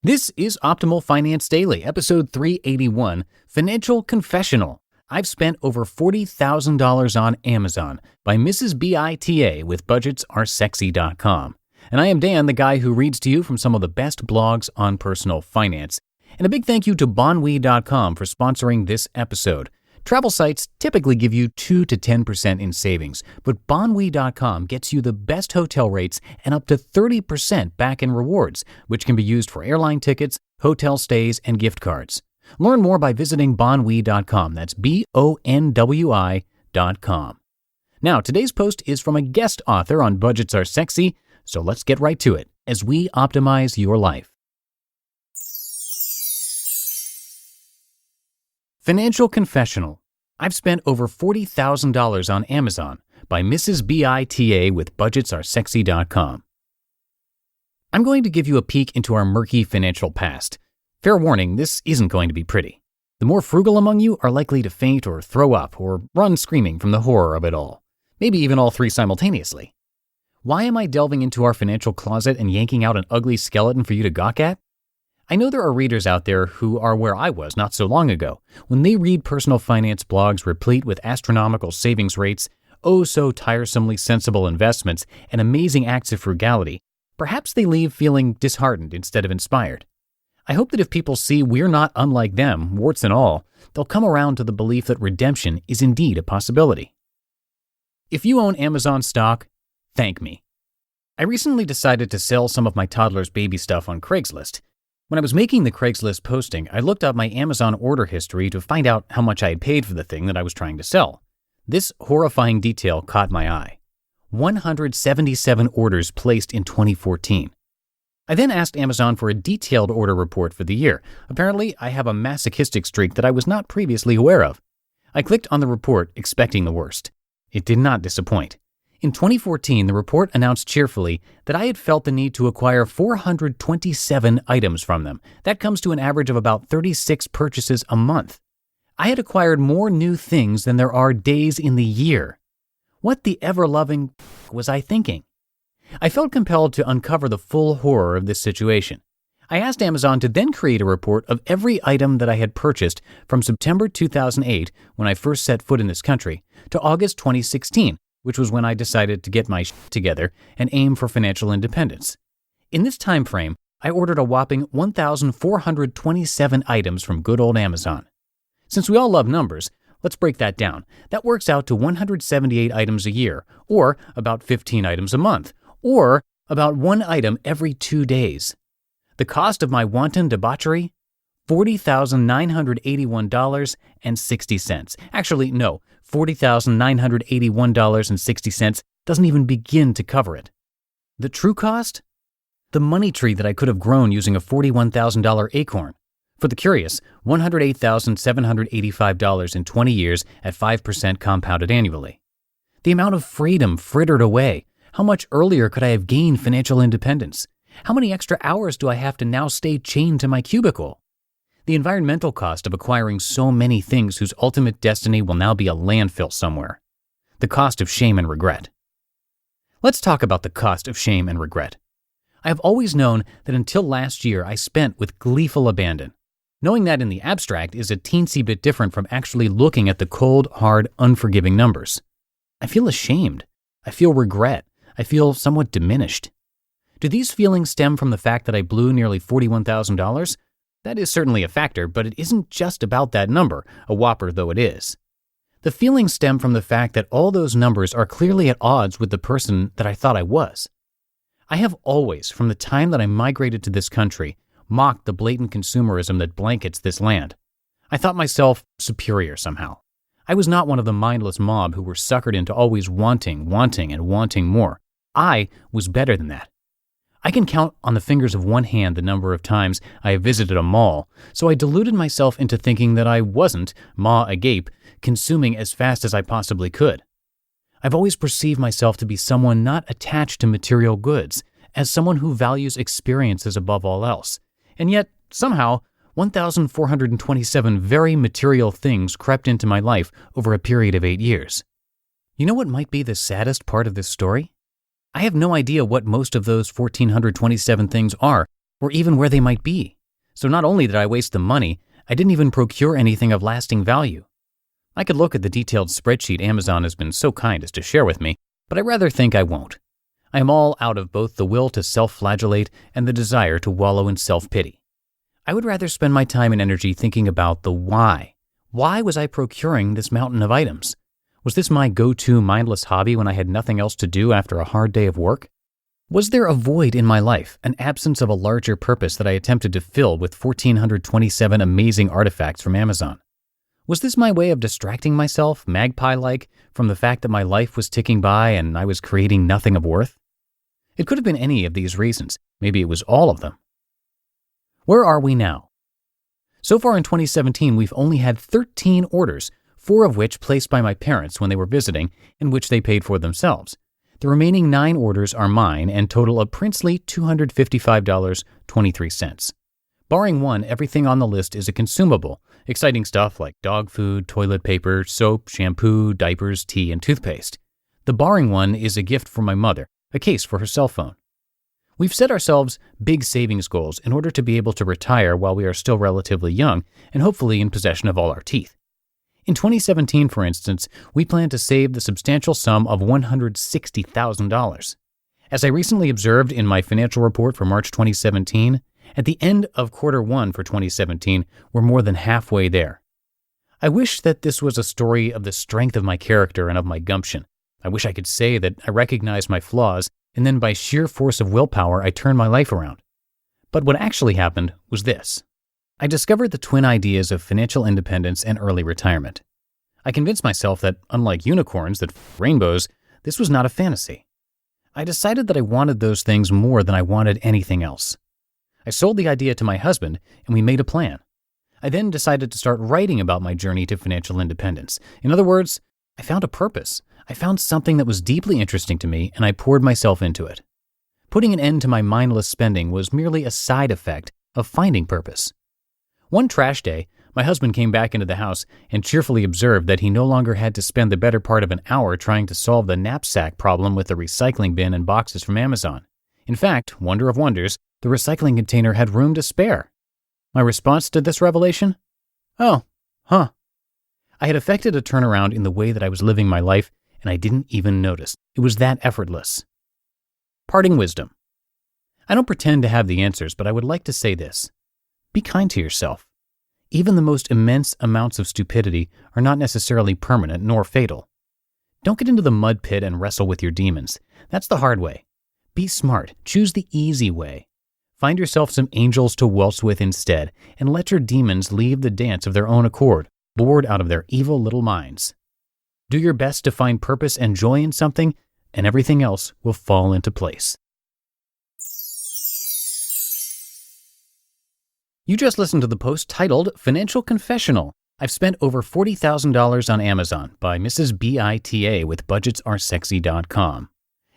This is Optimal Finance Daily, episode 381, Financial Confessional. I've spent over $40,000 on Amazon by Mrs. BITA with budgetsaresexy.com. And I am Dan, the guy who reads to you from some of the best blogs on personal finance. And a big thank you to by&nbsp for sponsoring this episode. Travel sites typically give you 2 to 10% in savings, but by&nbsp gets you the best hotel rates and up to 30% back in rewards, which can be used for airline tickets, hotel stays, and gift cards. Learn more by visiting by&nbsp. That's BONWI.com. Now, today's post is from a guest author on Budgets Are Sexy, so let's get right to it as we optimize your life. Financial Confessional. I've spent over $40,000 on Amazon by Mrs. BITA with budgetsaresexy.com. I'm going to give you a peek into our murky financial past. Fair warning, this isn't going to be pretty. The more frugal among you are likely to faint or throw up or run screaming from the horror of it all. Maybe even all three simultaneously. Why am I delving into our financial closet and yanking out an ugly skeleton for you to gawk at? I know there are readers out there who are where I was not so long ago, when they read personal finance blogs replete with astronomical savings rates, oh so tiresomely sensible investments, and amazing acts of frugality. Perhaps they leave feeling disheartened instead of inspired. I hope that if people see we're not unlike them, warts and all, they'll come around to the belief that redemption is indeed a possibility. If you own Amazon stock, thank me. I recently decided to sell some of my toddler's baby stuff on Craigslist. When I was making the Craigslist posting, I looked up my Amazon order history to find out how much I had paid for the thing that I was trying to sell. This horrifying detail caught my eye. 177 orders placed in 2014. I then asked Amazon for a detailed order report for the year. Apparently, I have a masochistic streak that I was not previously aware of. I clicked on the report, expecting the worst. It did not disappoint. In 2014, the report announced cheerfully that I had felt the need to acquire 427 items from them. That comes to an average of about 36 purchases a month. I had acquired more new things than there are days in the year. What the ever-loving was I thinking? I felt compelled to uncover the full horror of this situation. I asked Amazon to then create a report of every item that I had purchased from September 2008, when I first set foot in this country, to August 2016, which was when I decided to get my shit together and aim for financial independence. In this time frame, I ordered a whopping 1,427 items from good old Amazon. Since we all love numbers, let's break that down. That works out to 178 items a year, or about 15 items a month, or about one item every 2 days. The cost of my wanton debauchery? $40,981.60. Actually, no, $40,981.60 doesn't even begin to cover it. The true cost? The money tree that I could have grown using a $41,000 acorn. For the curious, $108,785 in 20 years at 5% compounded annually. The amount of freedom frittered away. How much earlier could I have gained financial independence? How many extra hours do I have to now stay chained to my cubicle? The environmental cost of acquiring so many things whose ultimate destiny will now be a landfill somewhere. The cost of shame and regret. Let's talk about the cost of shame and regret. I have always known that until last year I spent with gleeful abandon. Knowing that in the abstract is a teensy bit different from actually looking at the cold, hard, unforgiving numbers. I feel ashamed. I feel regret. I feel somewhat diminished. Do these feelings stem from the fact that I blew nearly $41,000? That is certainly a factor, but it isn't just about that number, a whopper though it is. The feelings stem from the fact that all those numbers are clearly at odds with the person that I thought I was. I have always, from the time that I migrated to this country, mocked the blatant consumerism that blankets this land. I thought myself superior somehow. I was not one of the mindless mob who were suckered into always wanting, and wanting more. I was better than that. I can count on the fingers of one hand the number of times I have visited a mall, so I deluded myself into thinking that I wasn't, maw agape, consuming as fast as I possibly could. I've always perceived myself to be someone not attached to material goods, as someone who values experiences above all else. And yet, somehow, 1,427 very material things crept into my life over a period of 8 years. You know what might be the saddest part of this story? I have no idea what most of those 1,427 things are, or even where they might be. So not only did I waste the money, I didn't even procure anything of lasting value. I could look at the detailed spreadsheet Amazon has been so kind as to share with me, but I rather think I won't. I am all out of both the will to self-flagellate and the desire to wallow in self-pity. I would rather spend my time and energy thinking about the why. Why was I procuring this mountain of items? Was this my go-to mindless hobby when I had nothing else to do after a hard day of work? Was there a void in my life, an absence of a larger purpose that I attempted to fill with 1,427 amazing artifacts from Amazon? Was this my way of distracting myself, magpie-like, from the fact that my life was ticking by and I was creating nothing of worth? It could have been any of these reasons. Maybe it was all of them. Where are we now? So far in 2017, we've only had 13 orders, 4 of which placed by my parents when they were visiting, and which they paid for themselves. The remaining 9 orders are mine and total a princely $255.23. Barring one, everything on the list is a consumable, exciting stuff like dog food, toilet paper, soap, shampoo, diapers, tea, and toothpaste. The barring one is a gift from my mother, a case for her cell phone. We've set ourselves big savings goals in order to be able to retire while we are still relatively young and hopefully in possession of all our teeth. In 2017, for instance, we plan to save the substantial sum of $160,000. As I recently observed in my financial report for March 2017, at the end of quarter 1 for 2017, we're more than halfway there. I wish that this was a story of the strength of my character and of my gumption. I wish I could say that I recognized my flaws and then by sheer force of willpower, I turned my life around. But what actually happened was this. I discovered the twin ideas of financial independence and early retirement. I convinced myself that, unlike unicorns that rainbows, this was not a fantasy. I decided that I wanted those things more than I wanted anything else. I sold the idea to my husband, and we made a plan. I then decided to start writing about my journey to financial independence. In other words, I found a purpose. I found something that was deeply interesting to me, and I poured myself into it. Putting an end to my mindless spending was merely a side effect of finding purpose. One trash day, my husband came back into the house and cheerfully observed that he no longer had to spend the better part of an hour trying to solve the knapsack problem with the recycling bin and boxes from Amazon. In fact, wonder of wonders, the recycling container had room to spare. My response to this revelation? Oh, huh. I had effected a turnaround in the way that I was living my life, and I didn't even notice. It was that effortless. Parting wisdom. I don't pretend to have the answers, but I would like to say this. Be kind to yourself. Even the most immense amounts of stupidity are not necessarily permanent nor fatal. Don't get into the mud pit and wrestle with your demons. That's the hard way. Be smart. Choose the easy way. Find yourself some angels to waltz with instead, and let your demons leave the dance of their own accord, bored out of their evil little minds. Do your best to find purpose and joy in something, and everything else will fall into place. You just listened to the post titled Financial Confessional. I've spent over $40,000 on Amazon by Mrs. BITA with budgetsaresexy.com.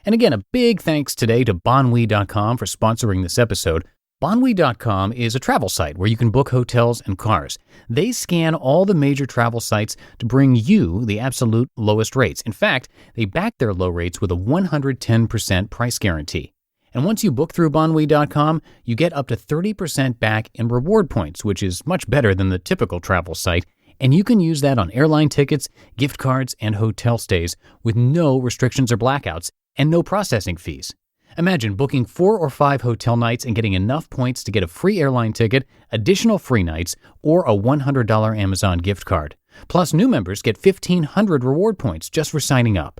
And again, a big thanks today to bonwe.com for sponsoring this episode. Bonwe.com is a travel site where you can book hotels and cars. They scan all the major travel sites to bring you the absolute lowest rates. In fact, they back their low rates with a 110% price guarantee. And once you book through bonwe.com, you get up to 30% back in reward points, which is much better than the typical travel site. And you can use that on airline tickets, gift cards, and hotel stays with no restrictions or blackouts and no processing fees. Imagine booking 4 or 5 hotel nights and getting enough points to get a free airline ticket, additional free nights, or a $100 Amazon gift card. Plus, new members get 1,500 reward points just for signing up.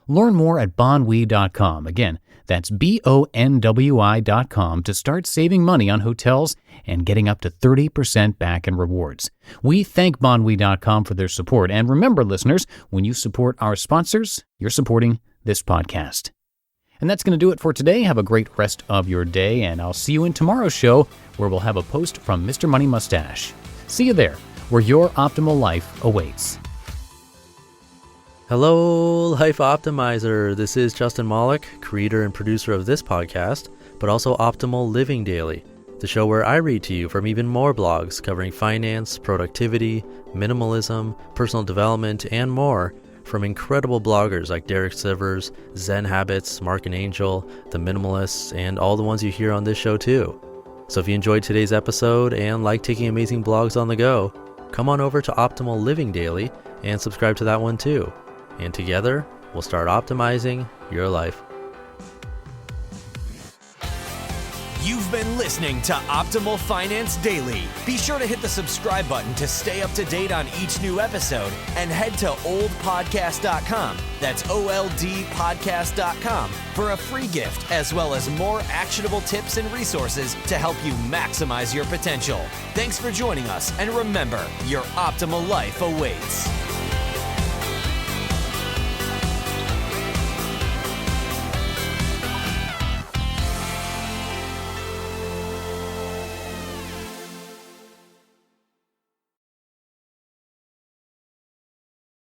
Learn more at bonwe.com. Again, that's bonwi.com to start saving money on hotels and getting up to 30% back in rewards. We thank bonwe.com for their support. And remember, listeners, when you support our sponsors, you're supporting this podcast. And that's going to do it for today. Have a great rest of your day, and I'll see you in tomorrow's show where we'll have a post from Mr. Money Mustache. See you there, where your optimal life awaits. Hello, Life Optimizer. This is Justin Malik, creator and producer of this podcast, but also Optimal Living Daily, the show where I read to you from even more blogs covering finance, productivity, minimalism, personal development, and more, from incredible bloggers like Derek Sivers, Zen Habits, Mark and Angel, The Minimalists, and all the ones you hear on this show too. So if you enjoyed today's episode and like taking amazing blogs on the go, come on over to Optimal Living Daily and subscribe to that one too. And together, we'll start optimizing your life. You've been listening to Optimal Finance Daily. Be sure to hit the subscribe button to stay up to date on each new episode and head to oldpodcast.com. That's OLDpodcast.com for a free gift as well as more actionable tips and resources to help you maximize your potential. Thanks for joining us, and remember, your optimal life awaits.